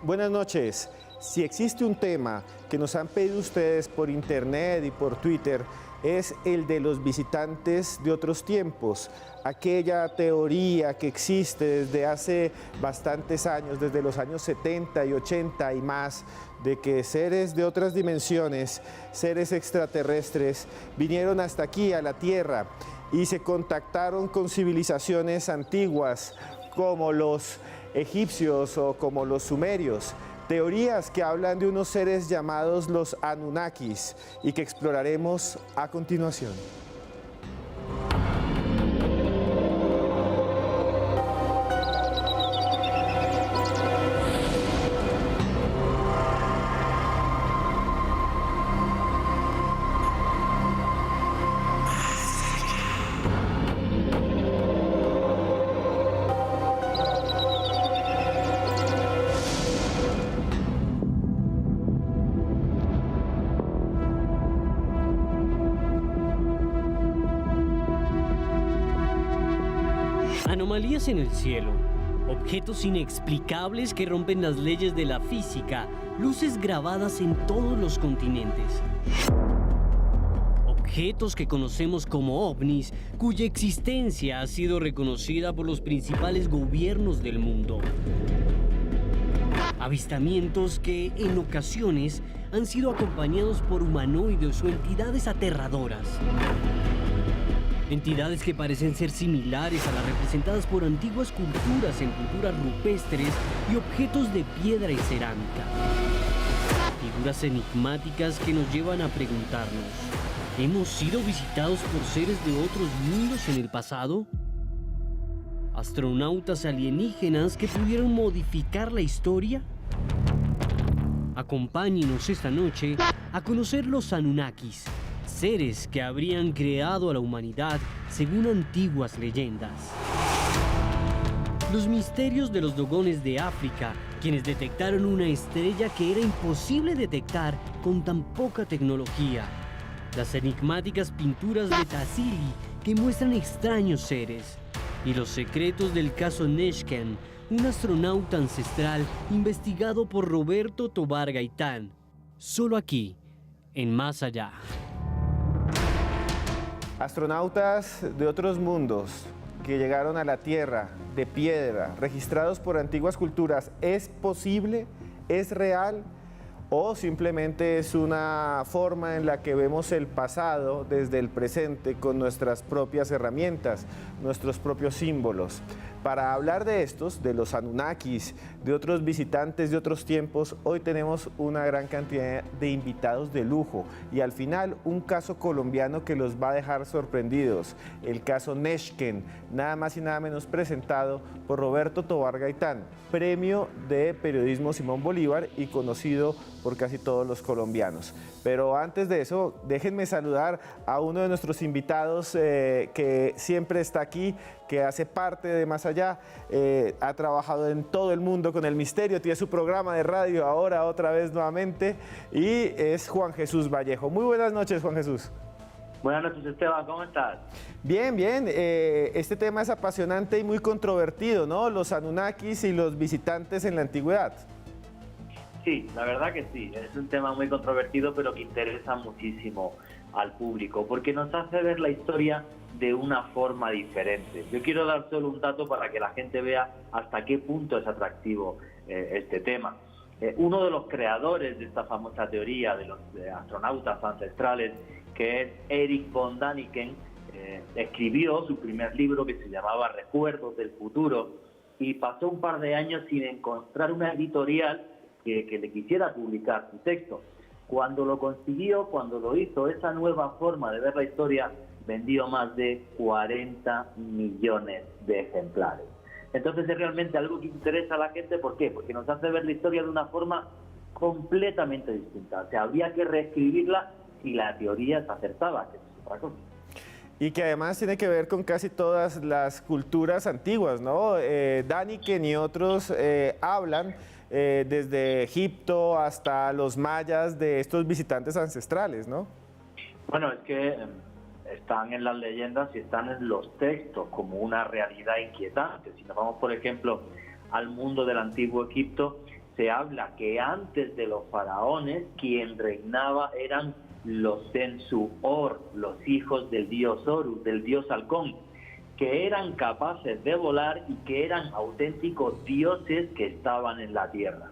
Buenas noches. Si existe un tema que nos han pedido ustedes por internet y por Twitter, es el de los visitantes de otros tiempos, aquella teoría que existe desde hace bastantes años, desde los años 70 y 80 y más, de que seres de otras dimensiones, seres extraterrestres, vinieron hasta aquí, a la Tierra, y se contactaron con civilizaciones antiguas, como los egipcios o como los sumerios. Teorías que hablan de unos seres llamados los Anunnakis y que exploraremos a continuación. Anomalías en el cielo, objetos inexplicables que rompen las leyes de la física, luces grabadas en todos los continentes. Objetos que conocemos como ovnis, cuya existencia ha sido reconocida por los principales gobiernos del mundo. Avistamientos que, en ocasiones, han sido acompañados por humanoides o entidades aterradoras. Entidades que parecen ser similares a las representadas por antiguas culturas en pinturas rupestres y objetos de piedra y cerámica. Figuras enigmáticas que nos llevan a preguntarnos, ¿hemos sido visitados por seres de otros mundos en el pasado? ¿Astronautas alienígenas que pudieron modificar la historia? Acompáñenos esta noche a conocer los Anunnakis, seres que habrían creado a la humanidad según antiguas leyendas. Los misterios de los dogones de África, quienes detectaron una estrella que era imposible detectar con tan poca tecnología. Las enigmáticas pinturas de Tassili, que muestran extraños seres. Y los secretos del caso Neshken, un astronauta ancestral investigado por Roberto Tobar Gaitán. Solo aquí, en Más Allá. Astronautas de otros mundos que llegaron a la Tierra de piedra, registrados por antiguas culturas, ¿es posible? ¿Es real? ¿O simplemente es una forma en la que vemos el pasado desde el presente con nuestras propias herramientas, nuestros propios símbolos? Para hablar de estos, de los Anunnakis, de otros visitantes de otros tiempos, hoy tenemos una gran cantidad de invitados de lujo y al final un caso colombiano que los va a dejar sorprendidos, el caso Neshken, nada más y nada menos presentado por Roberto Tobar Gaitán, premio de periodismo Simón Bolívar y conocido por casi todos los colombianos. Pero antes de eso, déjenme saludar a uno de nuestros invitados que siempre está aquí, que hace parte de Más Allá, ha trabajado en todo el mundo con el misterio, tiene su programa de radio ahora otra vez nuevamente y es Juan Jesús Vallejo. Muy buenas noches, Juan Jesús. Buenas noches, Esteban, ¿cómo estás? Bien, bien. Este tema es apasionante y muy controvertido, ¿no? Los Anunnakis y los visitantes en la antigüedad. Sí, la verdad que sí, es un tema muy controvertido, pero que interesa muchísimo al público, porque nos hace ver la historia de una forma diferente. Yo quiero dar solo un dato para que la gente vea hasta qué punto es atractivo este tema. Uno de los creadores de esta famosa teoría de los astronautas ancestrales, que es Erich von Däniken, escribió su primer libro que se llamaba Recuerdos del Futuro y pasó un par de años sin encontrar una editorial que le quisiera publicar su texto. Cuando lo consiguió, cuando lo hizo, esa nueva forma de ver la historia vendió más de 40 millones de ejemplares. Entonces es realmente algo que interesa a la gente. ¿Por qué? Porque nos hace ver la historia de una forma completamente distinta. O sea, habría que reescribirla si la teoría se acertaba, que es otra cosa. Y que además tiene que ver con casi todas las culturas antiguas, ¿no? Däniken y otros hablan desde Egipto hasta los mayas de estos visitantes ancestrales, ¿no? Bueno, es que están en las leyendas y están en los textos como una realidad inquietante. Si nos vamos, por ejemplo, al mundo del antiguo Egipto, se habla que antes de los faraones, quien reinaba eran los Sensu-Or, los hijos del dios Horus, del dios halcón, que eran capaces de volar y que eran auténticos dioses que estaban en la tierra.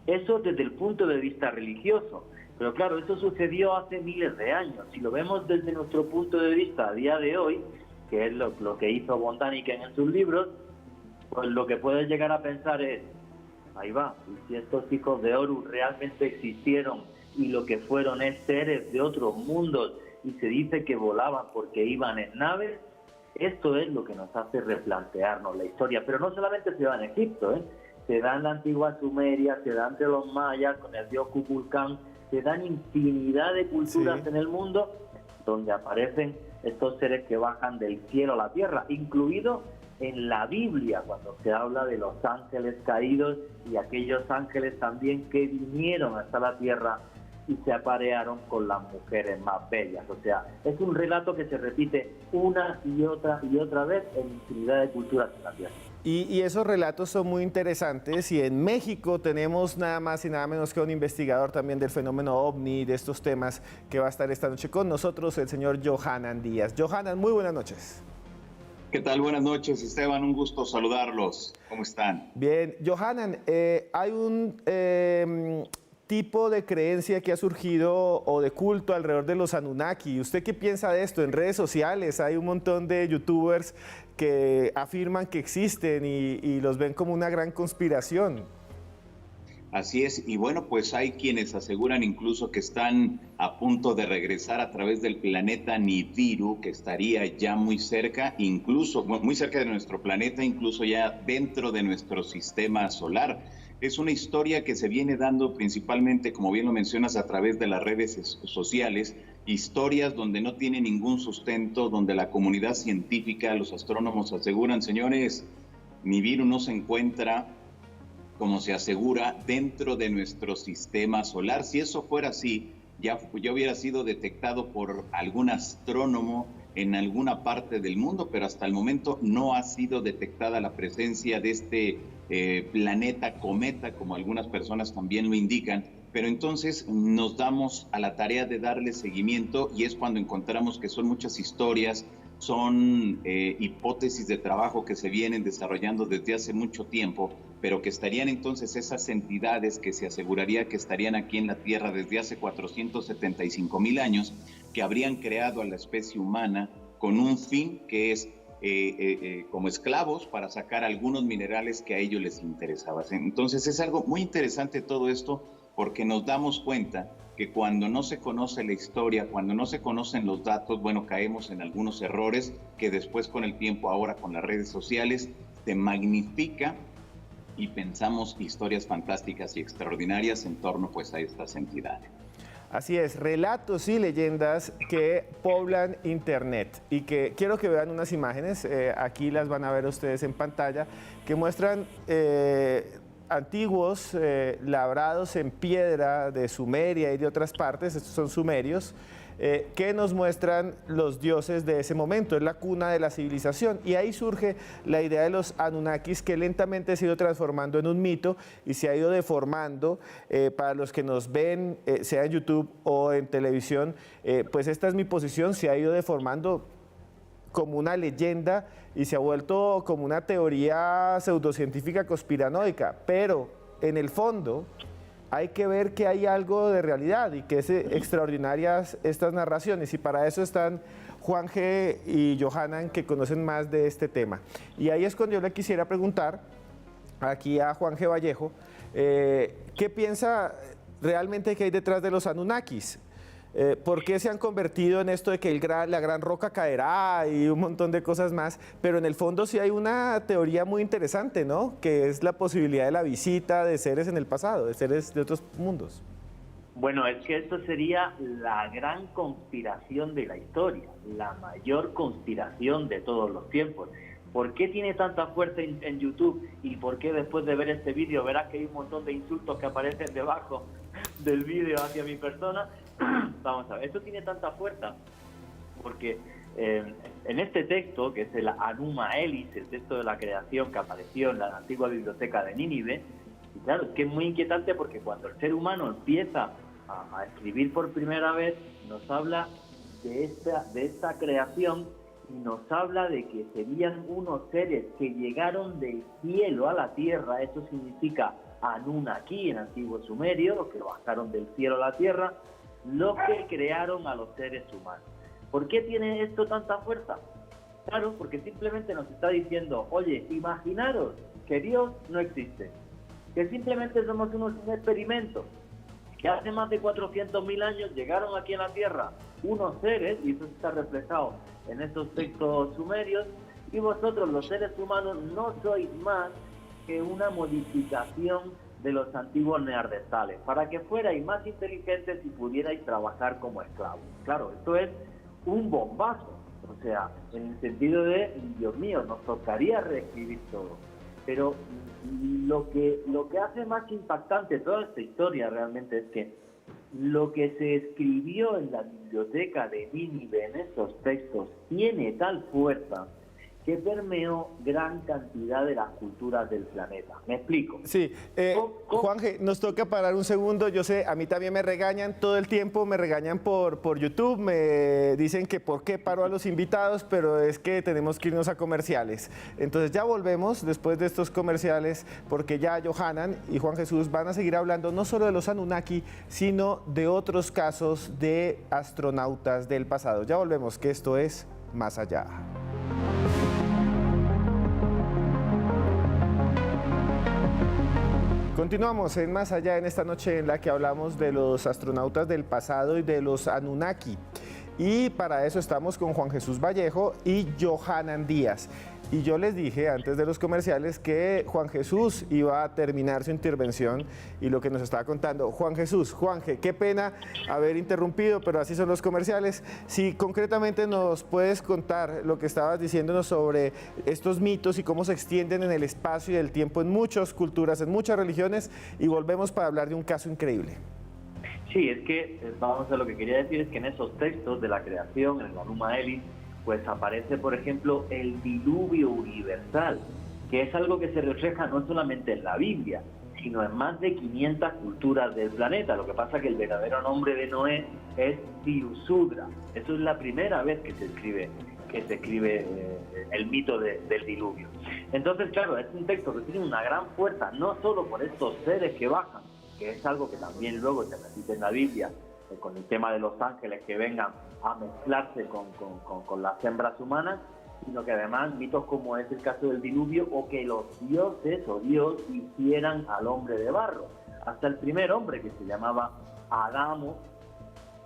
Eso desde el punto de vista religioso. Pero claro, eso sucedió hace miles de años. Si lo vemos desde nuestro punto de vista a día de hoy, que es lo que hizo von Däniken en sus libros, pues lo que puedes llegar a pensar es, ahí va, y si estos hijos de Horus realmente existieron y lo que fueron es seres de otros mundos y se dice que volaban porque iban en naves, esto es lo que nos hace replantearnos la historia. Pero no solamente se da en Egipto, se da en la antigua Sumeria, se da entre los mayas con el dios Kukulcán, se dan infinidad de culturas en el mundo donde aparecen estos seres que bajan del cielo a la tierra, incluido en la Biblia, cuando se habla de los ángeles caídos y aquellos ángeles también que vinieron hasta la tierra y se aparearon con las mujeres más bellas. O sea, es un relato que se repite una y otra vez en infinidad de culturas en la tierra. Y esos relatos son muy interesantes, y en México tenemos nada más y nada menos que un investigador también del fenómeno OVNI, de estos temas, que va a estar esta noche con nosotros, el señor Johanan Díaz. Johanan, muy buenas noches. ¿Qué tal? Buenas noches, Esteban, un gusto saludarlos. ¿Cómo están? Bien, Johanan, hay un tipo de creencia que ha surgido o de culto alrededor de los Anunnaki. ¿Usted qué piensa de esto? En redes sociales hay un montón de youtubers que afirman que existen y los ven como una gran conspiración. Así es, y bueno, pues hay quienes aseguran incluso que están a punto de regresar a través del planeta Nibiru, que estaría ya muy cerca, incluso muy cerca de nuestro planeta, incluso ya dentro de nuestro sistema solar. Es una historia que se viene dando principalmente, como bien lo mencionas, a través de las redes sociales, historias donde no tiene ningún sustento, donde la comunidad científica, los astrónomos aseguran, señores, Nibiru no se encuentra, como se asegura, dentro de nuestro sistema solar. Si eso fuera así, ya hubiera sido detectado por algún astrónomo en alguna parte del mundo, pero hasta el momento no ha sido detectada la presencia de este planeta cometa, como algunas personas también lo indican. Pero entonces nos damos a la tarea de darle seguimiento, y es cuando encontramos que son muchas historias, son hipótesis de trabajo que se vienen desarrollando desde hace mucho tiempo, pero que estarían entonces esas entidades que se aseguraría que estarían aquí en la Tierra desde hace 475,000 años, que habrían creado a la especie humana con un fin que es como esclavos para sacar algunos minerales que a ellos les interesaban. Entonces es algo muy interesante todo esto, porque nos damos cuenta que cuando no se conoce la historia, cuando no se conocen los datos, bueno, caemos en algunos errores que después con el tiempo, ahora con las redes sociales, se magnifica y pensamos historias fantásticas y extraordinarias en torno pues a estas entidades. Así es, relatos y leyendas que poblan Internet, y que quiero que vean unas imágenes, aquí las van a ver ustedes en pantalla, que muestran antiguos labrados en piedra de Sumeria y de otras partes, estos son sumerios, que nos muestran los dioses de ese momento, es la cuna de la civilización, y ahí surge la idea de los Anunnakis, que lentamente se ha ido transformando en un mito y se ha ido deformando. Para los que nos ven, sea en YouTube o en televisión, pues esta es mi posición, se ha ido deformando como una leyenda y se ha vuelto como una teoría pseudocientífica conspiranoica, pero en el fondo hay que ver que hay algo de realidad y que es extraordinarias estas narraciones, y para eso están Juan G. y Johanan, que conocen más de este tema. Y ahí es cuando yo le quisiera preguntar aquí a Juan G. Vallejo, ¿qué piensa realmente que hay detrás de los Anunnakis? ¿Por qué se han convertido en esto de que la gran roca caerá y un montón de cosas más? Pero en el fondo sí hay una teoría muy interesante, ¿no? Que es la posibilidad de la visita de seres en el pasado, de seres de otros mundos. Bueno, es que esto sería la gran conspiración de la historia, la mayor conspiración de todos los tiempos. ¿Por qué tiene tanta fuerza en YouTube? ¿Y por qué después de ver este vídeo verás que hay un montón de insultos que aparecen debajo del vídeo hacia mi persona? Vamos a ver, esto tiene tanta fuerza porque en este texto, que es el Anuma Elis, el texto de la creación que apareció en la antigua biblioteca de Nínive, y Claro, es que es muy inquietante porque cuando el ser humano empieza a escribir por primera vez, nos habla de esta creación y nos habla de que serían unos seres que llegaron del cielo a la tierra. Eso significa Anunnaki en antiguo sumerio, los que bajaron del cielo a la tierra, los que crearon a los seres humanos. ¿Por qué tiene esto tanta fuerza? Claro, porque simplemente nos está diciendo, oye, imaginaros que Dios no existe, que simplemente somos un experimento, que hace más de 400.000 años llegaron aquí a la Tierra unos seres, y eso está reflejado en esos textos sumerios, y vosotros los seres humanos no sois más que una modificación de los antiguos neandertales, para que fuerais más inteligentes y pudierais trabajar como esclavos. Claro, esto es un bombazo, o sea, en el sentido de, Dios mío, nos tocaría reescribir todo. Pero lo que hace más impactante toda esta historia realmente es que lo que se escribió en la biblioteca de Nínive en estos textos tiene tal fuerza que permeó gran cantidad de las culturas del planeta. ¿Me explico? Sí, Juanje, nos toca parar un segundo. Yo sé, a mí también me regañan todo el tiempo, me regañan por YouTube, me dicen que por qué paro a los invitados, pero es que tenemos que irnos a comerciales. Entonces ya volvemos después de estos comerciales, porque ya Johanan y Juan Jesús van a seguir hablando no solo de los Anunnaki, sino de otros casos de astronautas del pasado. Ya volvemos, que esto es Más Allá. Continuamos en Más Allá en esta noche en la que hablamos de los astronautas del pasado y de los Anunnaki. Y para eso estamos con Juan Jesús Vallejo y Johanan Díaz. Y yo les dije antes de los comerciales que Juan Jesús iba a terminar su intervención y lo que nos estaba contando. Juan Jesús, Juanje, qué pena haber interrumpido, pero así son los comerciales. Si concretamente nos puedes contar lo que estabas diciéndonos sobre estos mitos y cómo se extienden en el espacio y el tiempo en muchas culturas, en muchas religiones, y volvemos para hablar de un caso increíble. Sí, es que, vamos a lo que quería decir es que en esos textos de la creación, en el Enuma Elish, pues aparece, por ejemplo, el diluvio universal, que es algo que se refleja no solamente en la Biblia, sino en más de 500 culturas del planeta. Lo que pasa es que el verdadero nombre de Noé es Tirusudra. Eso es la primera vez que se escribe el mito del diluvio. Entonces, claro, es un texto que tiene una gran fuerza, no solo por estos seres que bajan, que es algo que también luego se repite en la Biblia, con el tema de los ángeles que vengan a mezclarse con las hembras humanas, sino que además mitos como es el caso del diluvio, o que los dioses o Dios hicieran al hombre de barro. Hasta el primer hombre, que se llamaba Adamo,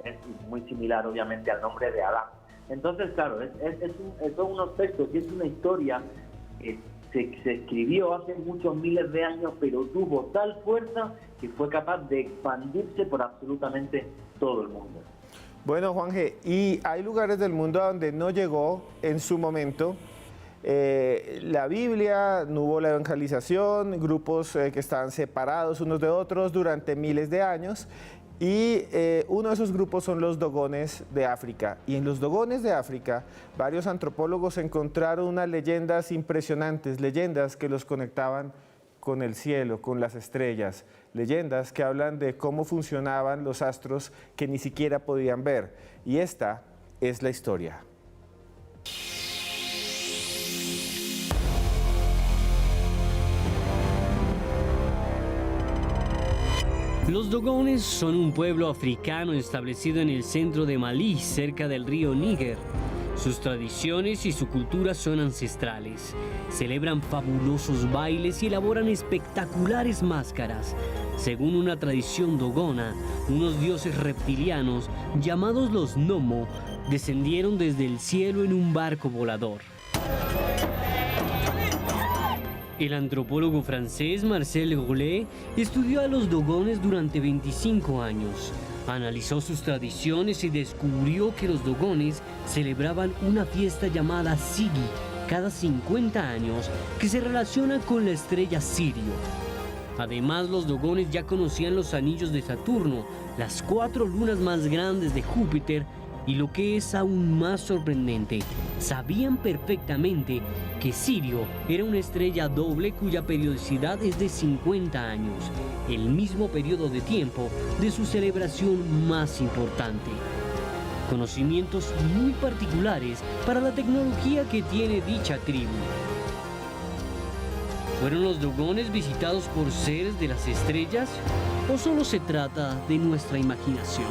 es muy similar obviamente al nombre de Adán. Entonces, claro, son unos textos y es una historia que se escribió hace muchos miles de años, pero tuvo tal fuerza que fue capaz de expandirse por absolutamente todo el mundo. Bueno, Juanje, y hay lugares del mundo a donde no llegó en su momento la Biblia, no hubo la evangelización, grupos que estaban separados unos de otros durante miles de años, y uno de esos grupos son los dogones de África. Y en los dogones de África, varios antropólogos encontraron unas leyendas impresionantes, leyendas que los conectaban con el cielo, con las estrellas, leyendas que hablan de cómo funcionaban los astros que ni siquiera podían ver. Y esta es la historia. Los dogones son un pueblo africano establecido en el centro de Malí, cerca del río Níger. Sus tradiciones y su cultura son ancestrales. Celebran fabulosos bailes y elaboran espectaculares máscaras. Según una tradición dogona, unos dioses reptilianos, llamados los Nomo, descendieron desde el cielo en un barco volador. El antropólogo francés Marcel Goulet estudió a los dogones durante 25 años. Analizó sus tradiciones y descubrió que los dogones celebraban una fiesta llamada Sigi cada 50 años que se relaciona con la estrella Sirio. Además, los dogones ya conocían los anillos de Saturno, las 4 lunas más grandes de Júpiter Y lo que es aún más sorprendente, sabían perfectamente que Sirio era una estrella doble cuya periodicidad es de 50 años, el mismo periodo de tiempo de su celebración más importante. Conocimientos muy particulares para la tecnología que tiene dicha tribu. ¿Fueron los dogones visitados por seres de las estrellas o solo se trata de nuestra imaginación?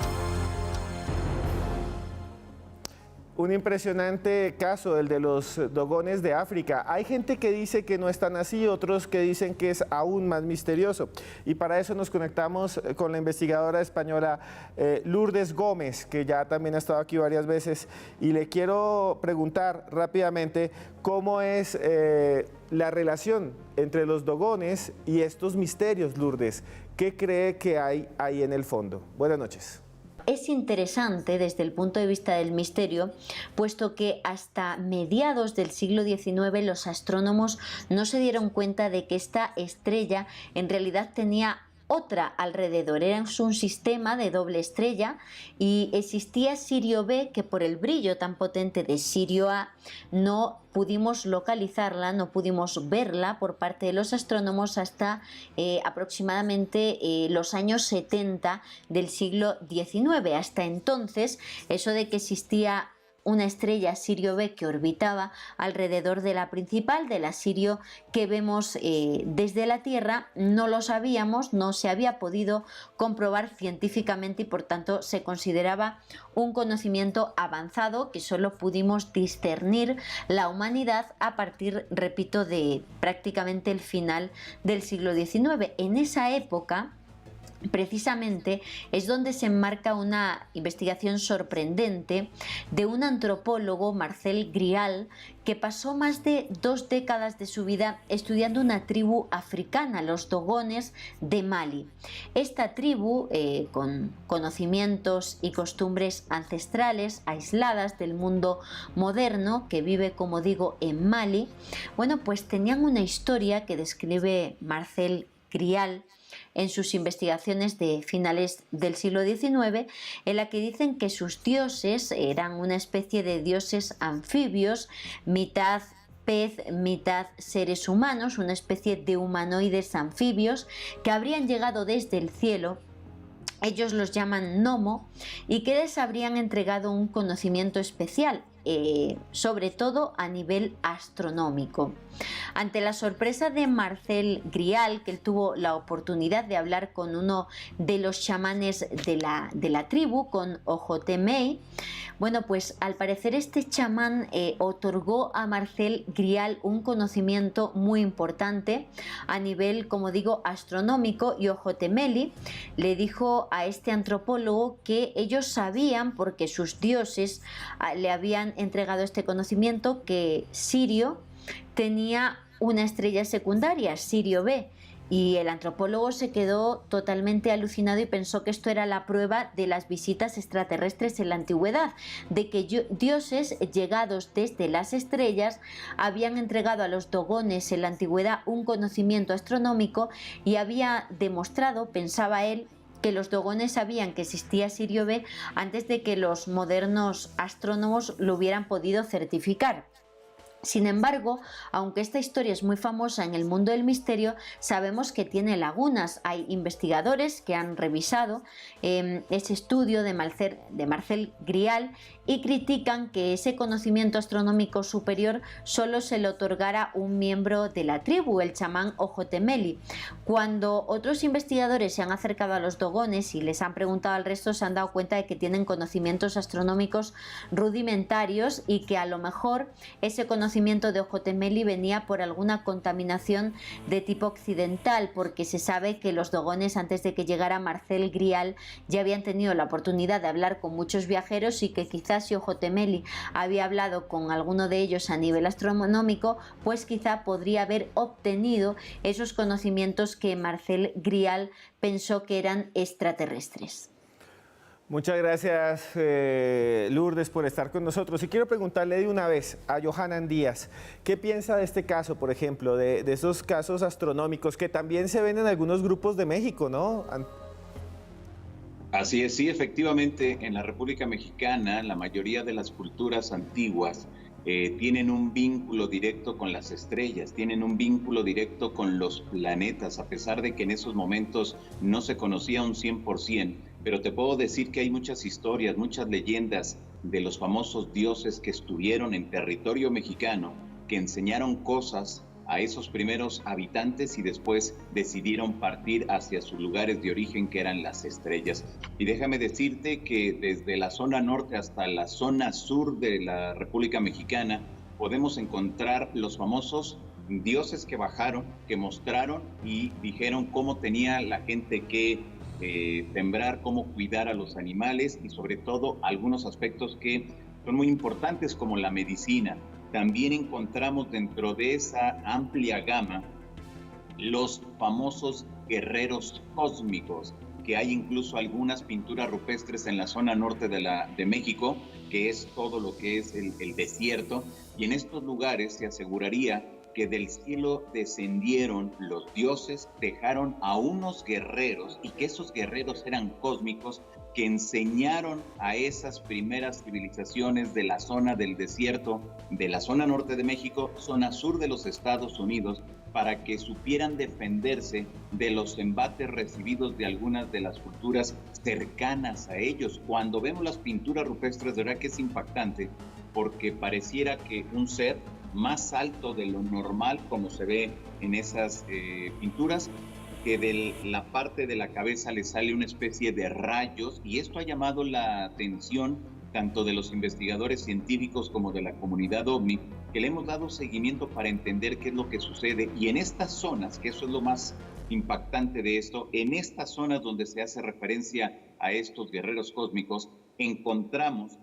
Un impresionante caso, el de los dogones de África. Hay gente que dice que no están así, otros que dicen que es aún más misterioso. Y para eso nos conectamos con la investigadora española Lourdes Gómez, que ya también ha estado aquí varias veces. Y le quiero preguntar rápidamente cómo es la relación entre los dogones y estos misterios, Lourdes. ¿Qué cree que hay ahí en el fondo? Buenas noches. Es interesante desde el punto de vista del misterio, puesto que hasta mediados del siglo XIX los astrónomos no se dieron cuenta de que esta estrella en realidad tenía otra alrededor. Era un sistema de doble estrella y existía Sirio B, que por el brillo tan potente de Sirio A no pudimos localizarla, no pudimos verla por parte de los astrónomos hasta aproximadamente los años 70 del siglo XIX. Hasta entonces, eso de que existía una estrella Sirio B que orbitaba alrededor de la principal, de la Sirio que vemos desde la Tierra, no lo sabíamos, no se había podido comprobar científicamente y por tanto se consideraba un conocimiento avanzado que solo pudimos discernir la humanidad a partir, repito, de prácticamente el final del siglo XIX. En esa época, precisamente, es donde se enmarca una investigación sorprendente de un antropólogo, Marcel Grial, que pasó más de 2 décadas de su vida estudiando una tribu africana, los dogones de Mali. Esta tribu, con conocimientos y costumbres ancestrales aisladas del mundo moderno, que vive, como digo, en Mali, bueno, pues tenían una historia que describe Marcel Grial en sus investigaciones de finales del siglo XIX, en la que dicen que sus dioses eran una especie de dioses anfibios, mitad pez, mitad seres humanos, una especie de humanoides anfibios que habrían llegado desde el cielo. Ellos los llaman Nomo y que les habrían entregado un conocimiento especial, sobre todo a nivel astronómico. Ante la sorpresa de Marcel Grial, que él tuvo la oportunidad de hablar con uno de los chamanes de la tribu, con Ojotemei, bueno, pues al parecer este chamán otorgó a Marcel Grial un conocimiento muy importante a nivel, como digo, astronómico, y Ojotemeli le dijo a este antropólogo que ellos sabían, porque sus dioses le habían entregado este conocimiento, que Sirio tenía una estrella secundaria, Sirio B, y el antropólogo se quedó totalmente alucinado y pensó que esto era la prueba de las visitas extraterrestres en la antigüedad, de que dioses llegados desde las estrellas habían entregado a los dogones en la antigüedad un conocimiento astronómico y había demostrado, pensaba él, que los dogones sabían que existía Sirio B antes de que los modernos astrónomos lo hubieran podido certificar. Sin embargo, aunque esta historia es muy famosa en el mundo del misterio, sabemos que tiene lagunas. Hay investigadores que han revisado ese estudio de Marcel Grial y critican que ese conocimiento astronómico superior solo se le otorgara un miembro de la tribu, el chamán Ojotemeli. Cuando otros investigadores se han acercado a los dogones y les han preguntado al resto, se han dado cuenta de que tienen conocimientos astronómicos rudimentarios y que a lo mejor ese conocimiento de Ojotemeli venía por alguna contaminación de tipo occidental, porque se sabe que los dogones, antes de que llegara Marcel Grial, ya habían tenido la oportunidad de hablar con muchos viajeros y que quizás si Ojotemeli había hablado con alguno de ellos a nivel astronómico, pues quizá podría haber obtenido esos conocimientos que Marcel Grial pensó que eran extraterrestres. Muchas gracias, Lourdes, por estar con nosotros. Y quiero preguntarle de una vez a Johanan Díaz, ¿qué piensa de este caso, por ejemplo, de esos casos astronómicos que también se ven en algunos grupos de México, ¿no? Así es, sí, efectivamente, en la República Mexicana la mayoría de las culturas antiguas tienen un vínculo directo con las estrellas, tienen un vínculo directo con los planetas, a pesar de que en esos momentos no se conocía un 100%, pero te puedo decir que hay muchas historias, muchas leyendas de los famosos dioses que estuvieron en territorio mexicano, que enseñaron cosas a esos primeros habitantes y después decidieron partir hacia sus lugares de origen, que eran las estrellas. Y déjame decirte que desde la zona norte hasta la zona sur de la República Mexicana podemos encontrar los famosos dioses que bajaron, que mostraron y dijeron cómo tenía la gente que sembrar, cómo cuidar a los animales y sobre todo algunos aspectos que son muy importantes como la medicina. También encontramos dentro de esa amplia gama los famosos guerreros cósmicos, que hay incluso algunas pinturas rupestres en la zona norte de México, que es todo lo que es el desierto, y en estos lugares se aseguraría que del cielo descendieron los dioses, dejaron a unos guerreros, y que esos guerreros eran cósmicos, que enseñaron a esas primeras civilizaciones de la zona del desierto, de la zona norte de México, zona sur de los Estados Unidos, para que supieran defenderse de los embates recibidos de algunas de las culturas cercanas a ellos. Cuando vemos las pinturas rupestres, de verdad que es impactante, porque pareciera que un ser más alto de lo normal, como se ve en esas pinturas, que de la parte de la cabeza le sale una especie de rayos, y esto ha llamado la atención tanto de los investigadores científicos como de la comunidad OVNI, que le hemos dado seguimiento para entender qué es lo que sucede. Y en estas zonas, que eso es lo más impactante de esto, en estas zonas donde se hace referencia a estos guerreros cósmicos, encontramos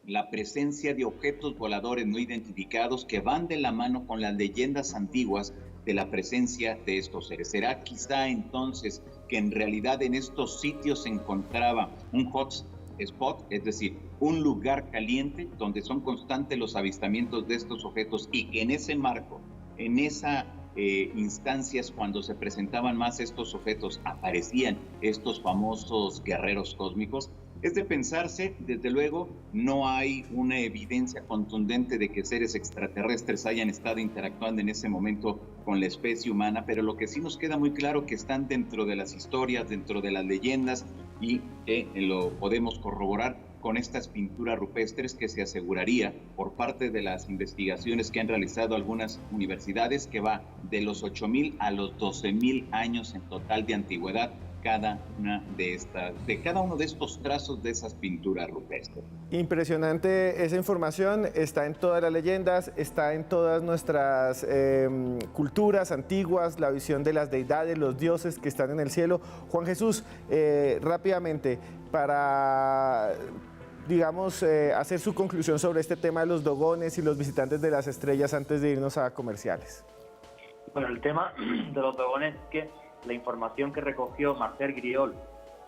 la presencia de objetos voladores no identificados que van de la mano con las leyendas antiguas de la presencia de estos seres. ¿Será quizá entonces que en realidad en estos sitios se encontraba un hot spot, es decir, un lugar caliente donde son constantes los avistamientos de estos objetos, y que en ese marco, en esa instancias cuando se presentaban más estos objetos, aparecían estos famosos guerreros cósmicos? Es de pensarse, desde luego, no hay una evidencia contundente de que seres extraterrestres hayan estado interactuando en ese momento con la especie humana, pero lo que sí nos queda muy claro que están dentro de las historias, dentro de las leyendas, y lo podemos corroborar con estas pinturas rupestres que se aseguraría por parte de las investigaciones que han realizado algunas universidades, que va de los 8,000 a los 12,000 años en total de antigüedad cada uno de estos trazos de esas pinturas rupestres. Impresionante esa información, está en todas las leyendas, está en todas nuestras culturas antiguas, la visión de las deidades, los dioses que están en el cielo. Juan Jesús, rápidamente, para, digamos, hacer su conclusión sobre este tema de los dogones y los visitantes de las estrellas antes de irnos a comerciales. Bueno, el tema de los dogones es que la información que recogió Marcel Griol,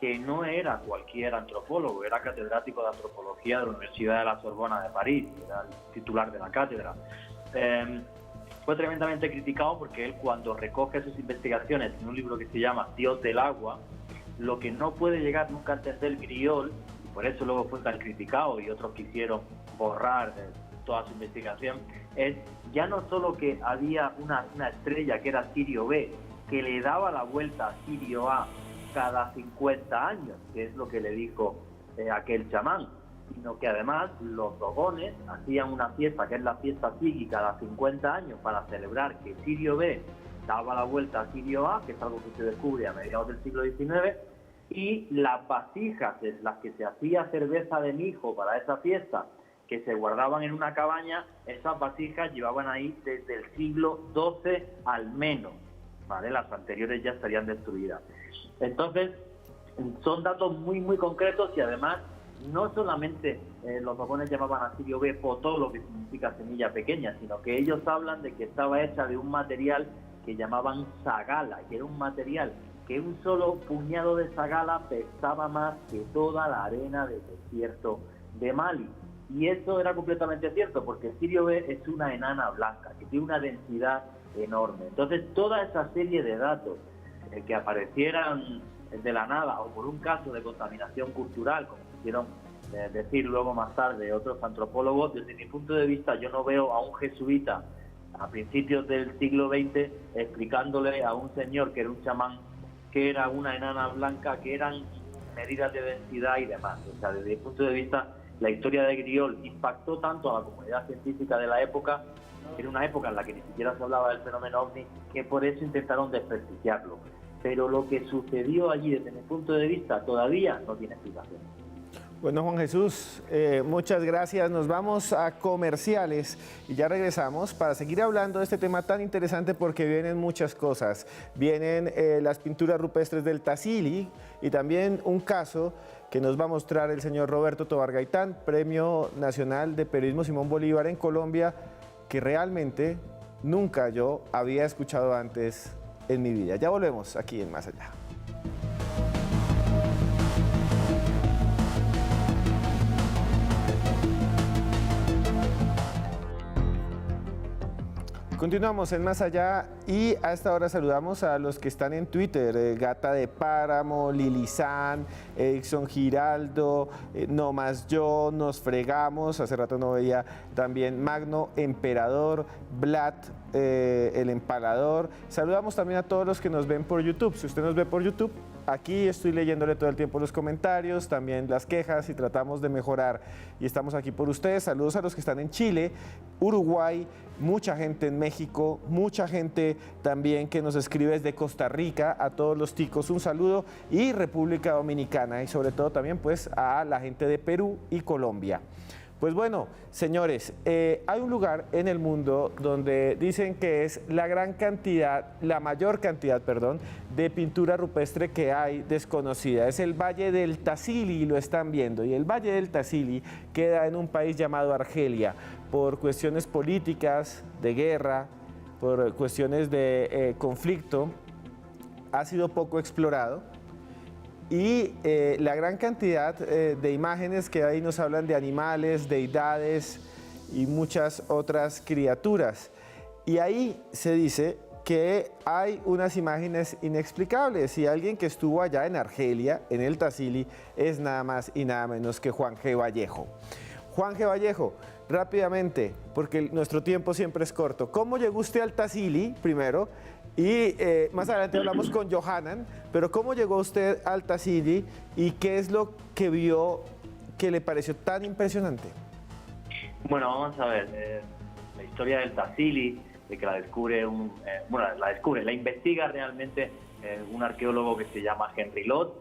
que no era cualquier antropólogo, era catedrático de antropología de la Universidad de la Sorbona de París, era el titular de la cátedra, fue tremendamente criticado porque él, cuando recoge sus investigaciones en un libro que se llama Dios del agua, lo que no puede llegar nunca a entender Griol, y por eso luego fue tan criticado y otros quisieron borrar toda su investigación, es ya no solo que había una estrella que era Sirio B, que le daba la vuelta a Sirio A cada 50 años, que es lo que le dijo aquel chamán, sino que además los dogones hacían una fiesta, que es la fiesta Sigi, cada 50 años para celebrar que Sirio B daba la vuelta a Sirio A, que es algo que se descubre a mediados del siglo XIX, y las vasijas en las que se hacía cerveza de mijo para esa fiesta, que se guardaban en una cabaña, esas vasijas llevaban ahí desde el siglo XII al menos. ¿Vale? Las anteriores ya estarían destruidas. Entonces, son datos muy, muy concretos, y además, no solamente los dogones llamaban a Sirio B potó, lo que significa semilla pequeña, sino que ellos hablan de que estaba hecha de un material que llamaban sagala, que era un material que un solo puñado de sagala pesaba más que toda la arena del desierto de Mali. Y eso era completamente cierto, porque Sirio B es una enana blanca, que tiene una densidad enorme. Entonces, toda esa serie de datos que aparecieran de la nada o por un caso de contaminación cultural, como quisieron decir luego más tarde otros antropólogos, desde mi punto de vista yo no veo a un jesuita a principios del siglo XX explicándole a un señor que era un chamán, que era una enana blanca, que eran medidas de densidad y demás. O sea, desde mi punto de vista, la historia de Griol impactó tanto a la comunidad científica de la época, en una época en la que ni siquiera se hablaba del fenómeno OVNI, que por eso intentaron desprestigiarlo. Pero lo que sucedió allí, desde mi punto de vista, todavía no tiene explicación. Bueno, Juan Jesús, muchas gracias. Nos vamos a comerciales y ya regresamos para seguir hablando de este tema tan interesante, porque vienen muchas cosas. Vienen las pinturas rupestres del Tassili y también un caso que nos va a mostrar el señor Roberto Tovar Gaitán, Premio Nacional de Periodismo Simón Bolívar en Colombia, que realmente nunca yo había escuchado antes en mi vida. Ya volvemos aquí en Más Allá. Continuamos en Más Allá y a esta hora saludamos a los que están en Twitter, Gata de Páramo, Lilizán, Erickson Giraldo, No Más Yo, Nos Fregamos, hace rato no veía también Magno Emperador, Vlad, el Empalador. Saludamos también a todos los que nos ven por YouTube. Si usted nos ve por YouTube, aquí estoy leyéndole todo el tiempo los comentarios, también las quejas, y tratamos de mejorar. Y estamos aquí por ustedes. Saludos a los que están en Chile, Uruguay, mucha gente en México, mucha gente también que nos escribe desde Costa Rica, a todos los ticos un saludo, y República Dominicana, y sobre todo también pues a la gente de Perú y Colombia. Pues bueno, señores, hay un lugar en el mundo donde dicen que es la mayor cantidad, de pintura rupestre que hay desconocida. Es el Valle del Tassili, lo están viendo, y el Valle del Tassili queda en un país llamado Argelia. Por cuestiones políticas, de guerra, por cuestiones de conflicto, ha sido poco explorado. Y la gran cantidad de imágenes que ahí nos hablan de animales, deidades y muchas otras criaturas. Y ahí se dice que hay unas imágenes inexplicables, y alguien que estuvo allá en Argelia, en el Tassili, es nada más y nada menos que Juan G. Vallejo. Juan G. Vallejo, rápidamente, porque nuestro tiempo siempre es corto, ¿cómo llegó usted al Tassili primero? Y más adelante hablamos con Johanan, pero ¿cómo llegó usted al Tassili y qué es lo que vio que le pareció tan impresionante? Bueno, vamos a ver, la historia del Tassili, de que la descubre la investiga realmente un arqueólogo que se llama Henry Lot,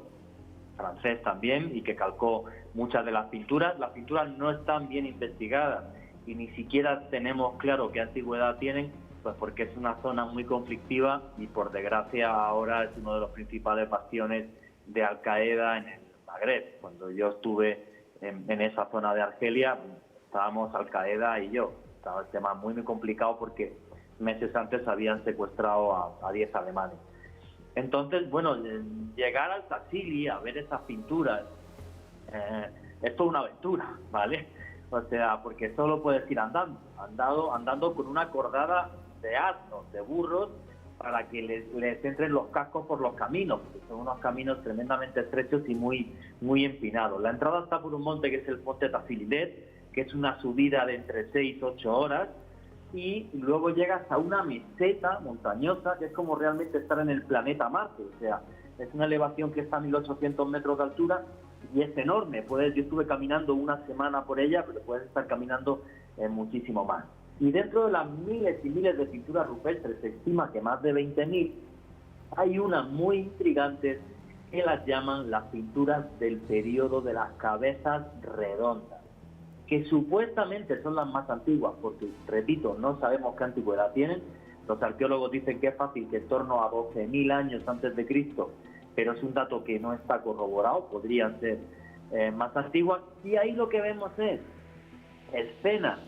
francés también, y que calcó muchas de las pinturas. Las pinturas no están bien investigadas y ni siquiera tenemos claro qué antigüedad tienen, pues porque es una zona muy conflictiva y por desgracia ahora es uno de los principales bastiones de Al Qaeda en el Magreb. Cuando yo estuve en esa zona de Argelia, estábamos Al Qaeda y yo. Estaba el tema muy complicado porque meses antes habían secuestrado a 10 alemanes. Entonces, bueno, llegar al Tassili a ver esas pinturas es toda una aventura, ¿vale? O sea, porque solo puedes ir andando con una cordada de asnos, de burros, para que les entren los cascos por los caminos, porque son unos caminos tremendamente estrechos y muy empinados. La entrada está por un monte que es el monte Tassilidet, que es una subida de entre 6 y 8 horas, y luego llegas a una meseta montañosa que es como realmente estar en el planeta Marte. O sea, es una elevación que está a 1800 metros de altura y es enorme. Yo estuve caminando una semana por ella, pero puedes estar caminando muchísimo más. Y dentro de las miles y miles de pinturas rupestres, se estima que más de 20.000, hay unas muy intrigantes que las llaman las pinturas del periodo de las cabezas redondas, que supuestamente son las más antiguas, porque, repito, no sabemos qué antigüedad tienen. Los arqueólogos dicen que es fácil, que en torno a 12.000 años antes de Cristo, pero es un dato que no está corroborado, podrían ser más antiguas. Y ahí lo que vemos es escenas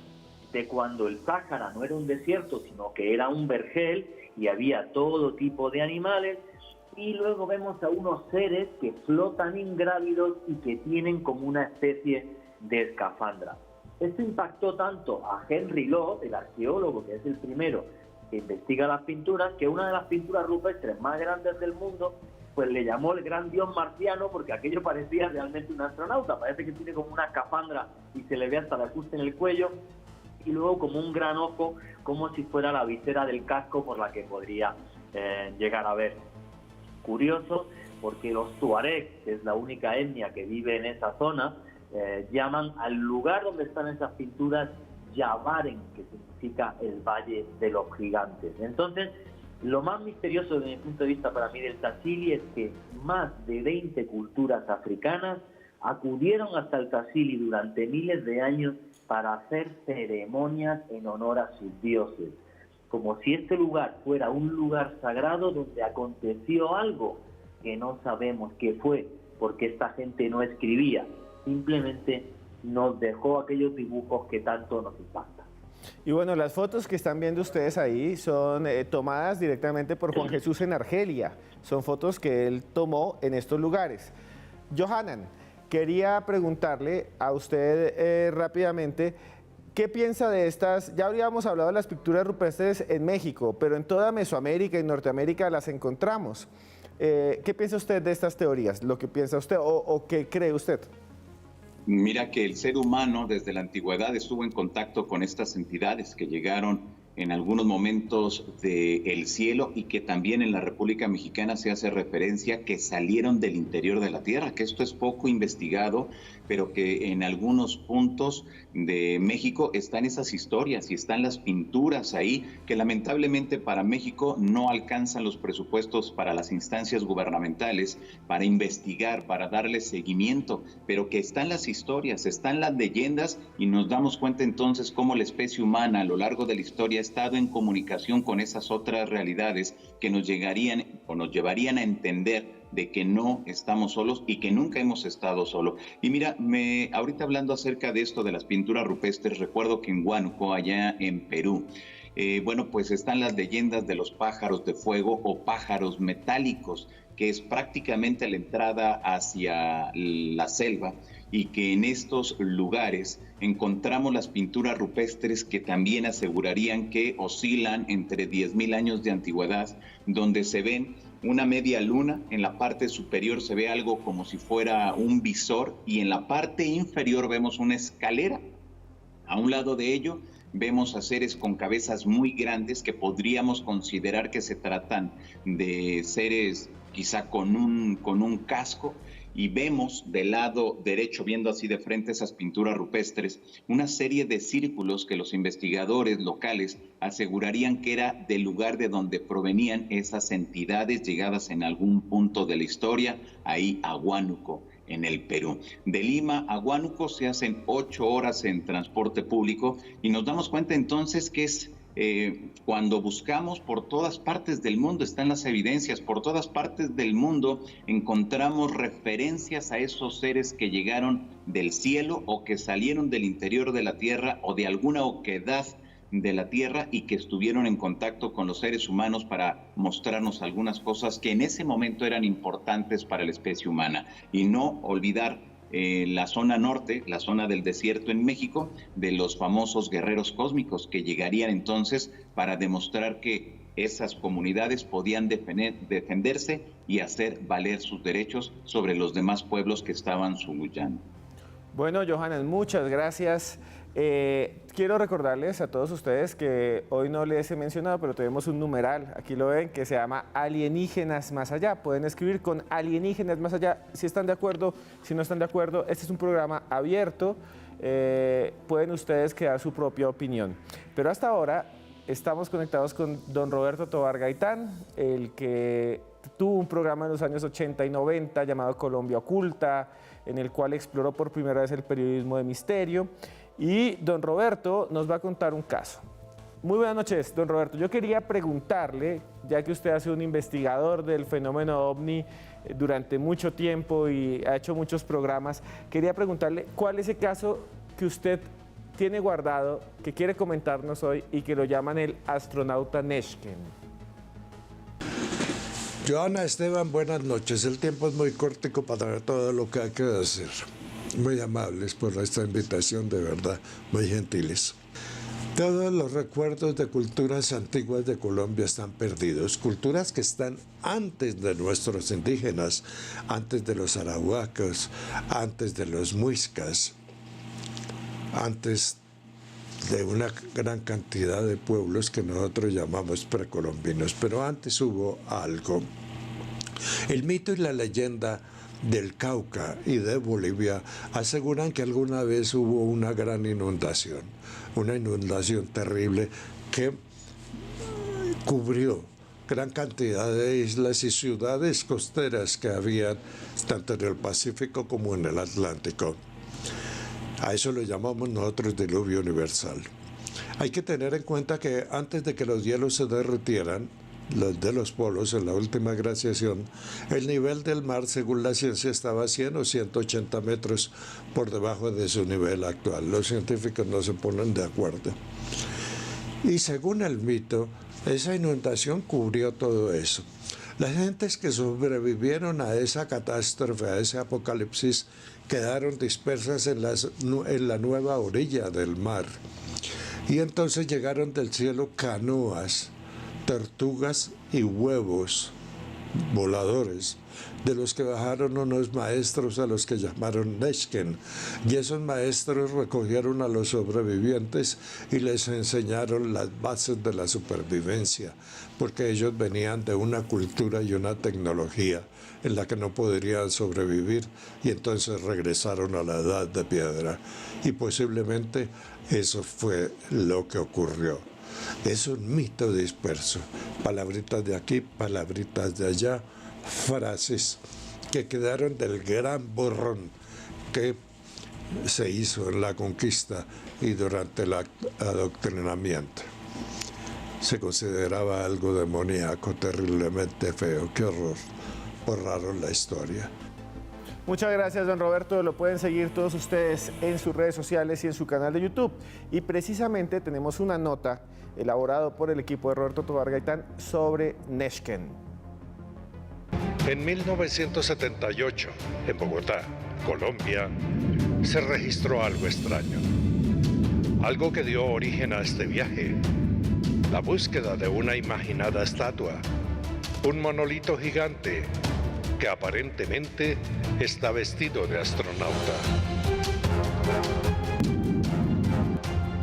de cuando el Sáhara no era un desierto, sino que era un vergel y había todo tipo de animales. Y luego vemos a unos seres que flotan ingrávidos y que tienen como una especie de escafandra. Esto impactó tanto a Henry Lot, el arqueólogo que es el primero que investiga las pinturas, que una de las pinturas rupestres más grandes del mundo pues le llamó el gran dios marciano porque aquello parecía realmente un astronauta, parece que tiene como una escafandra y se le ve hasta el ajuste en el cuello, y luego como un gran ojo, como si fuera la visera del casco por la que podría llegar a ver. Curioso, porque los tuaregs, que es la única etnia que vive en esa zona, llaman al lugar donde están esas pinturas Yabaren, que significa el Valle de los Gigantes. Entonces, lo más misterioso desde mi punto de vista para mí del Tassili es que más de 20 culturas africanas acudieron hasta el Tassili durante miles de años para hacer ceremonias en honor a sus dioses, como si este lugar fuera un lugar sagrado donde aconteció algo que no sabemos qué fue, porque esta gente no escribía, simplemente nos dejó aquellos dibujos que tanto nos impactan. Y bueno, las fotos que están viendo ustedes ahí son tomadas directamente por Juan Jesús en Argelia. Son fotos que él tomó en estos lugares. Johanan, quería preguntarle a usted rápidamente, ¿qué piensa de estas? Ya habríamos hablado de las pinturas rupestres en México, pero en toda Mesoamérica y Norteamérica las encontramos. ¿Qué piensa usted de estas teorías? ¿Lo que piensa usted o qué cree usted? Mira que el ser humano desde la antigüedad estuvo en contacto con estas entidades que llegaron en algunos momentos del cielo y que también en la República Mexicana se hace referencia que salieron del interior de la tierra, que esto es poco investigado, pero que en algunos puntos de México están esas historias y están las pinturas ahí, que lamentablemente para México no alcanzan los presupuestos para las instancias gubernamentales, para investigar, para darle seguimiento, pero que están las historias, están las leyendas y nos damos cuenta entonces cómo la especie humana a lo largo de la historia ha estado en comunicación con esas otras realidades que nos llegarían o nos llevarían a entender de que no estamos solos y que nunca hemos estado solos. Y mira, ahorita hablando acerca de esto de las pinturas rupestres, recuerdo que en Huánuco, allá en Perú, bueno, pues están las leyendas de los pájaros de fuego o pájaros metálicos, que es prácticamente la entrada hacia la selva, y que en estos lugares encontramos las pinturas rupestres que también asegurarían que oscilan entre 10,000 años de antigüedad, donde se ven una media luna, en la parte superior se ve algo como si fuera un visor y en la parte inferior vemos una escalera. A un lado de ello vemos a seres con cabezas muy grandes que podríamos considerar que se tratan de seres quizá con un casco, y vemos del lado derecho, viendo así de frente esas pinturas rupestres, una serie de círculos que los investigadores locales asegurarían que era del lugar de donde provenían esas entidades llegadas en algún punto de la historia, ahí a Huánuco, en el Perú. De Lima a Huánuco se hacen 8 horas en transporte público y nos damos cuenta entonces que es cuando buscamos por todas partes del mundo, están las evidencias, por todas partes del mundo encontramos referencias a esos seres que llegaron del cielo o que salieron del interior de la tierra o de alguna oquedad de la tierra y que estuvieron en contacto con los seres humanos para mostrarnos algunas cosas que en ese momento eran importantes para la especie humana. Y no olvidar la zona norte, la zona del desierto en México, de los famosos guerreros cósmicos que llegarían entonces para demostrar que esas comunidades podían defenderse y hacer valer sus derechos sobre los demás pueblos que estaban subuyando. Bueno, Johanan, muchas gracias. Quiero recordarles a todos ustedes que hoy no les he mencionado, pero tenemos un numeral, aquí lo ven, que se llama Alienígenas Más Allá. Pueden escribir con Alienígenas Más Allá si están de acuerdo, si no están de acuerdo. Este es un programa abierto, pueden ustedes crear su propia opinión. Pero hasta ahora estamos conectados con don Roberto Tovar Gaitán, el que tuvo un programa en los años 80 y 90 llamado Colombia Oculta, en el cual exploró por primera vez el periodismo de misterio. Y don Roberto nos va a contar un caso. Muy buenas noches, don Roberto. Yo quería preguntarle, ya que usted ha sido un investigador del fenómeno OVNI durante mucho tiempo y ha hecho muchos programas, quería preguntarle cuál es ese caso que usted tiene guardado, que quiere comentarnos hoy y que lo llaman el astronauta Neshken. Johanna, Esteban, buenas noches. El tiempo es muy cortico para todo lo que hay que decir. Muy amables por esta invitación, de verdad, muy gentiles. Todos los recuerdos de culturas antiguas de Colombia están perdidos, culturas que están antes de nuestros indígenas, antes de los arahuacos, antes de los muiscas, antes de una gran cantidad de pueblos que nosotros llamamos precolombinos, pero antes hubo algo. El mito y la leyenda del Cauca y de Bolivia aseguran que alguna vez hubo una gran inundación, una inundación terrible que cubrió gran cantidad de islas y ciudades costeras que habían tanto en el Pacífico como en el Atlántico. A eso lo llamamos nosotros diluvio universal. Hay que tener en cuenta que antes de que los hielos se derritieran, los de los polos en la última glaciación, el nivel del mar, según la ciencia, estaba 100 o 180 metros por debajo de su nivel actual. Los científicos no se ponen de acuerdo. Y según el mito, esa inundación cubrió todo eso. Las gentes que sobrevivieron a esa catástrofe, a ese apocalipsis, quedaron dispersas en la nueva orilla del mar. Y entonces llegaron del cielo canoas, tortugas y huevos voladores, de los que bajaron unos maestros a los que llamaron Neshken, y esos maestros recogieron a los sobrevivientes y les enseñaron las bases de la supervivencia, porque ellos venían de una cultura y una tecnología en la que no podrían sobrevivir, y entonces regresaron a la edad de piedra, y posiblemente eso fue lo que ocurrió. Es un mito disperso, palabritas de aquí, palabritas de allá, frases que quedaron del gran borrón que se hizo en la conquista y durante el adoctrinamiento. Se consideraba algo demoníaco, terriblemente feo. ¡Qué horror! Borraron la historia. Muchas gracias, don Roberto. Lo pueden seguir todos ustedes en sus redes sociales y en su canal de YouTube. Y precisamente tenemos una nota elaborada por el equipo de Roberto Tovar Gaitán sobre Neshken. En 1978, en Bogotá, Colombia, se registró algo extraño. Algo que dio origen a este viaje. La búsqueda de una imaginada estatua. Un monolito gigante que aparentemente está vestido de astronauta.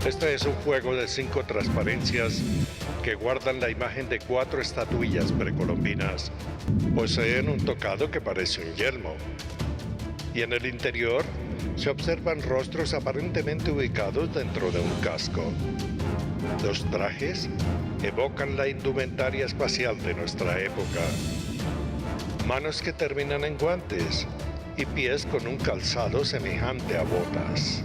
Este es un juego de 5 transparencias que guardan la imagen de 4 estatuillas precolombinas. Poseen un tocado que parece un yelmo. Y en el interior se observan rostros aparentemente ubicados dentro de un casco. Los trajes evocan la indumentaria espacial de nuestra época. Manos que terminan en guantes y pies con un calzado semejante a botas.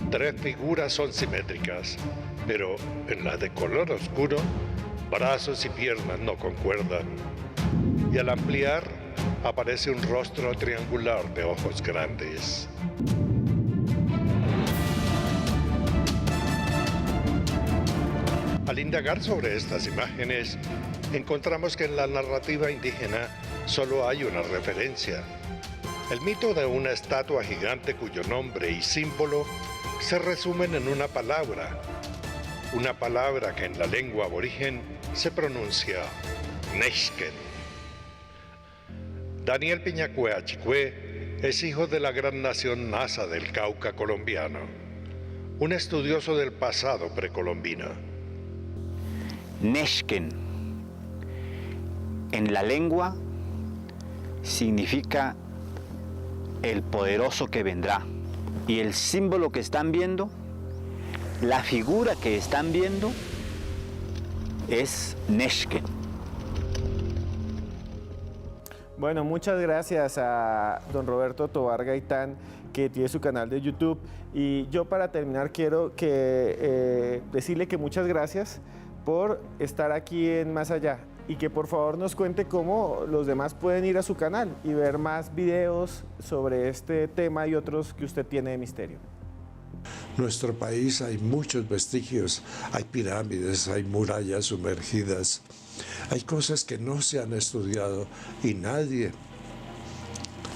3 figuras son simétricas, pero en la de color oscuro, brazos y piernas no concuerdan. Y al ampliar, aparece un rostro triangular de ojos grandes. Al indagar sobre estas imágenes, encontramos que en la narrativa indígena solo hay una referencia. El mito de una estatua gigante cuyo nombre y símbolo se resumen en una palabra que en la lengua aborigen se pronuncia Neshken. Daniel Piñacue Achicue es hijo de la gran nación Nasa del Cauca colombiano, un estudioso del pasado precolombino. Neshken, en la lengua, significa el poderoso que vendrá. Y el símbolo que están viendo, la figura que están viendo, es Neshken. Bueno, muchas gracias a don Roberto Tovar Gaitán, que tiene su canal de YouTube. Y yo, para terminar, quiero decirle que muchas gracias por estar aquí en Más Allá, y que por favor nos cuente cómo los demás pueden ir a su canal y ver más videos sobre este tema y otros que usted tiene de misterio. En nuestro país hay muchos vestigios, hay pirámides, hay murallas sumergidas, hay cosas que no se han estudiado y nadie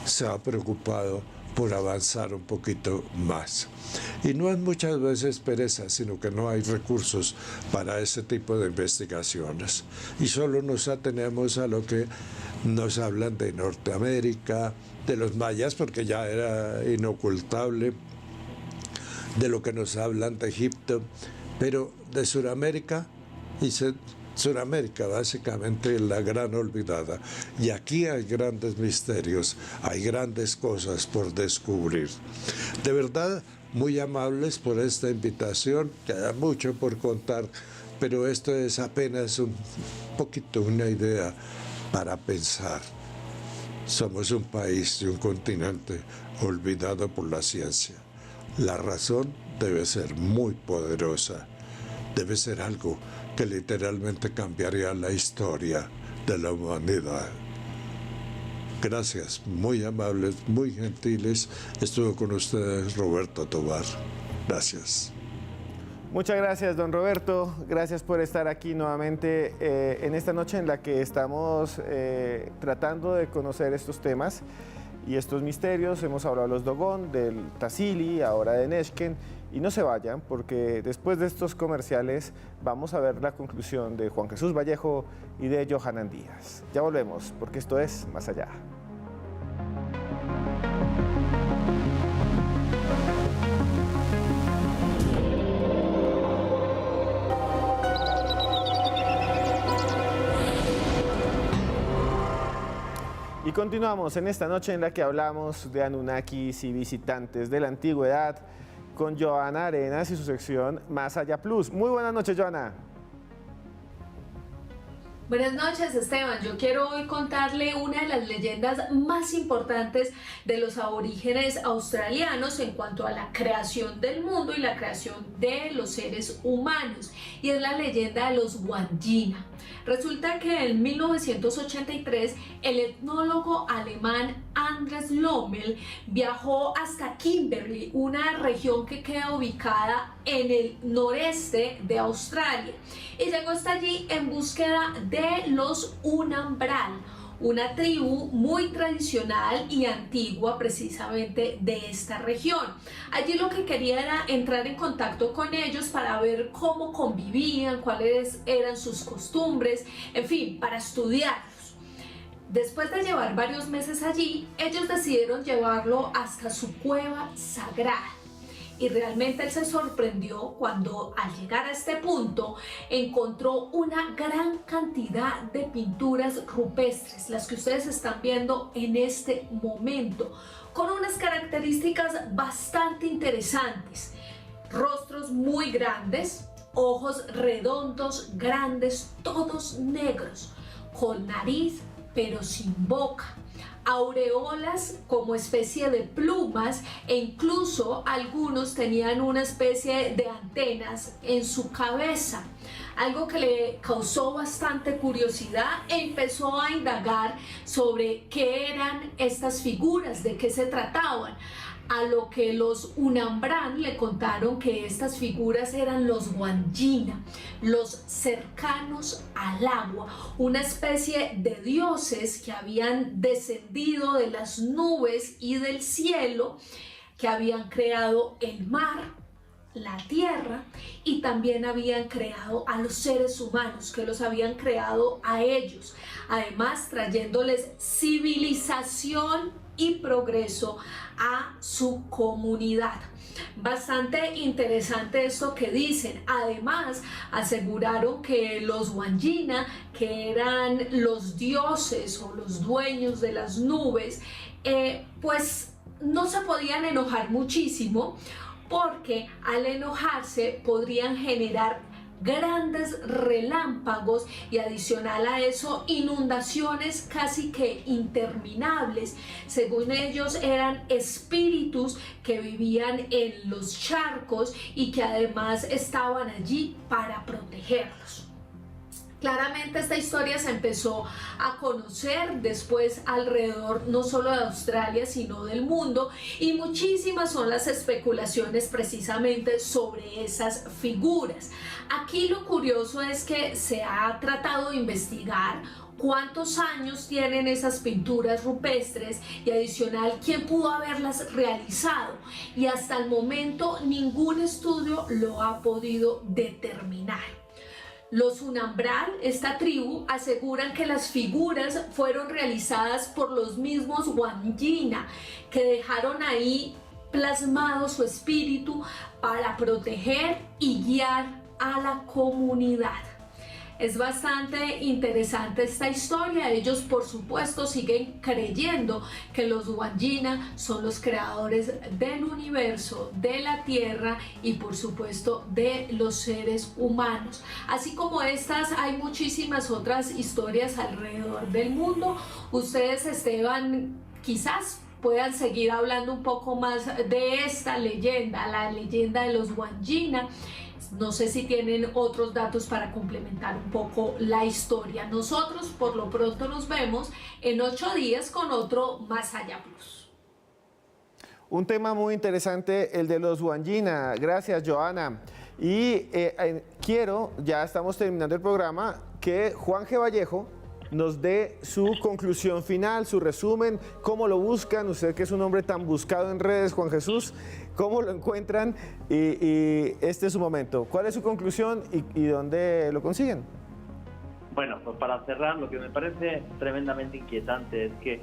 se ha preocupado por avanzar un poquito más. Y no es muchas veces pereza, sino que no hay recursos para ese tipo de investigaciones. Y solo nos atenemos a lo que nos hablan de Norteamérica, de los mayas, porque ya era inocultable, de lo que nos hablan de Egipto, pero de Sudamérica, y Sudamérica básicamente es la gran olvidada. Y aquí hay grandes misterios, hay grandes cosas por descubrir. De verdad, muy amables por esta invitación, queda mucho por contar, pero esto es apenas un poquito una idea para pensar. Somos un país y un continente olvidado por la ciencia. La razón debe ser muy poderosa, debe ser algo que literalmente cambiaría la historia de la humanidad. Gracias, muy amables, muy gentiles. Estuvo con ustedes Roberto Tovar. Gracias. Muchas gracias, don Roberto. Gracias por estar aquí nuevamente en esta noche en la que estamos tratando de conocer estos temas y estos misterios. Hemos hablado de los Dogón, del Tassili, ahora de Neshken. Y no se vayan, porque después de estos comerciales vamos a ver la conclusión de Juan Jesús Vallejo y de Johanan Díaz. Ya volvemos, porque esto es Más Allá. Y continuamos en esta noche en la que hablamos de Anunnakis y visitantes de la antigüedad con Johanna Arenas y su sección Más Allá Plus. Muy buenas noches, Johanna. Buenas noches, Esteban. Yo quiero hoy contarle una de las leyendas más importantes de los aborígenes australianos en cuanto a la creación del mundo y la creación de los seres humanos, y es la leyenda de los Wandjina. Resulta que en 1983 el etnólogo alemán Andres Lommel viajó hasta Kimberley, una región que queda ubicada en el noreste de Australia, y llegó hasta allí en búsqueda de los Unambral, una tribu muy tradicional y antigua precisamente de esta región. Allí lo que quería era entrar en contacto con ellos para ver cómo convivían, cuáles eran sus costumbres, en fin, para estudiarlos. Después de llevar varios meses allí, ellos decidieron llevarlo hasta su cueva sagrada. Y realmente él se sorprendió cuando al llegar a este punto encontró una gran cantidad de pinturas rupestres, las que ustedes están viendo en este momento, con unas características bastante interesantes. Rostros muy grandes, ojos redondos, grandes, todos negros, con nariz pero sin boca, aureolas como especie de plumas, e incluso algunos tenían una especie de antenas en su cabeza, algo que le causó bastante curiosidad, e empezó a indagar sobre qué eran estas figuras, de qué se trataban. A lo que los Unambran le contaron que estas figuras eran los Wandjina, los cercanos al agua, una especie de dioses que habían descendido de las nubes y del cielo, que habían creado el mar, la tierra, y también habían creado a los seres humanos, que los habían creado a ellos, además trayéndoles civilización y progreso a su comunidad. Bastante interesante esto que dicen. Además, aseguraron que los Wandjina, que eran los dioses o los dueños de las nubes, pues no se podían enojar muchísimo, porque al enojarse podrían generar grandes relámpagos y, adicional a eso, inundaciones casi que interminables. Según ellos, eran espíritus que vivían en los charcos y que además estaban allí para protegerlos. Claramente esta historia se empezó a conocer después alrededor no solo de Australia sino del mundo, y muchísimas son las especulaciones precisamente sobre esas figuras. Aquí lo curioso es que se ha tratado de investigar cuántos años tienen esas pinturas rupestres y adicional quién pudo haberlas realizado, y hasta el momento ningún estudio lo ha podido determinar. Los Unambral, esta tribu, aseguran que las figuras fueron realizadas por los mismos Wandjina, que dejaron ahí plasmado su espíritu para proteger y guiar a la comunidad. Es bastante interesante esta historia. Ellos, por supuesto, siguen creyendo que los Wandjina son los creadores del universo, de la Tierra y, por supuesto, de los seres humanos. Así como estas, hay muchísimas otras historias alrededor del mundo. Ustedes, Esteban, quizás puedan seguir hablando un poco más de esta leyenda, la leyenda de los Wandjina. No sé si tienen otros datos para complementar un poco la historia. Nosotros por lo pronto nos vemos en 8 días con otro Más Allá Plus. Un tema muy interesante, el de los Wandjina. Gracias, Johanna. Y quiero, ya estamos terminando el programa, que Juan G. Vallejo nos dé su conclusión final, su resumen, cómo lo buscan, usted que es un hombre tan buscado en redes, Juan Jesús, cómo lo encuentran y este es su momento. ¿Cuál es su conclusión y dónde lo consiguen? Bueno, pues para cerrar, lo que me parece tremendamente inquietante es que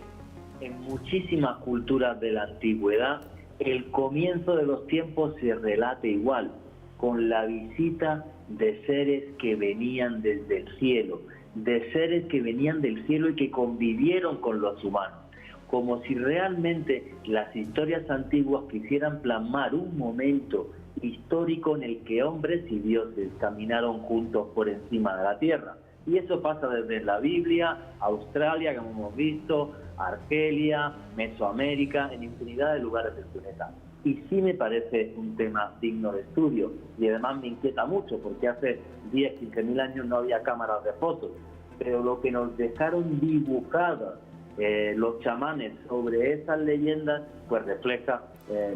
en muchísimas culturas de la antigüedad el comienzo de los tiempos se relata igual, con la visita de seres que venían desde el cielo, de seres que venían del cielo y que convivieron con los humanos, como si realmente las historias antiguas quisieran plasmar un momento histórico en el que hombres y dioses caminaron juntos por encima de la tierra. Y eso pasa desde la Biblia, Australia, como hemos visto, Argelia, Mesoamérica, en infinidad de lugares del planeta. Y sí me parece un tema digno de estudio, y además me inquieta mucho, porque hace 10, 15 mil años no había cámaras de fotos, pero lo que nos dejaron dibujadas los chamanes sobre esas leyendas, pues refleja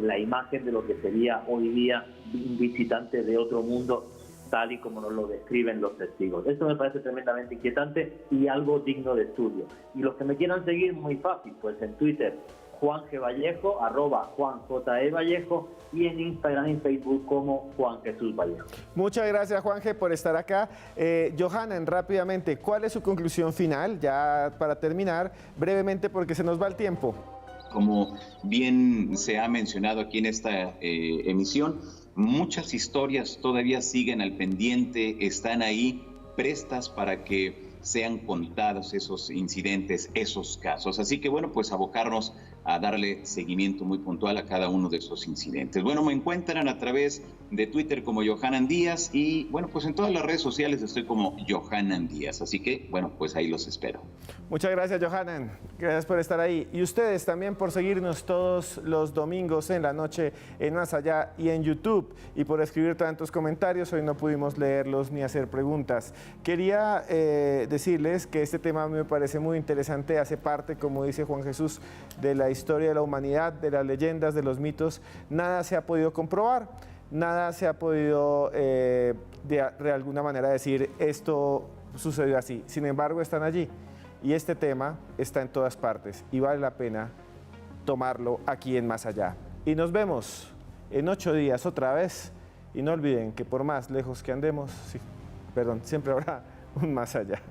la imagen de lo que sería hoy día un visitante de otro mundo, tal y como nos lo describen los testigos. Esto me parece tremendamente inquietante y algo digno de estudio. Y los que me quieran seguir, muy fácil, pues en Twitter, Juan G. Vallejo, @JuanJE.Vallejo, y en Instagram y Facebook como Juan Jesús Vallejo. Muchas gracias, Juan G., por estar acá. Johanna, rápidamente, ¿cuál es su conclusión final? Ya para terminar, brevemente, porque se nos va el tiempo. Como bien se ha mencionado aquí en esta emisión, muchas historias todavía siguen al pendiente, están ahí prestas para que sean contados esos incidentes, esos casos. Así que bueno, pues abocarnos a darle seguimiento muy puntual a cada uno de esos incidentes. Bueno, me encuentran a través de Twitter como Johanan Díaz y bueno, pues en todas las redes sociales estoy como Johanan Díaz. Así que bueno, pues ahí los espero. Muchas gracias, Johanan. Gracias por estar ahí. Y ustedes también por seguirnos todos los domingos en la noche en Más Allá y en YouTube. Y por escribir tantos comentarios. Hoy no pudimos leerlos ni hacer preguntas. Quería decirles que este tema a mí me parece muy interesante. Hace parte, como dice Juan Jesús, de la historia de la humanidad, de las leyendas, de los mitos. Nada se ha podido comprobar. Nada se ha podido de alguna manera decir esto sucedió así. Sin embargo, están allí. Y este tema está en todas partes y vale la pena tomarlo aquí en Más Allá. Y nos vemos en 8 días otra vez. Y no olviden que por más lejos que andemos, siempre habrá un más allá.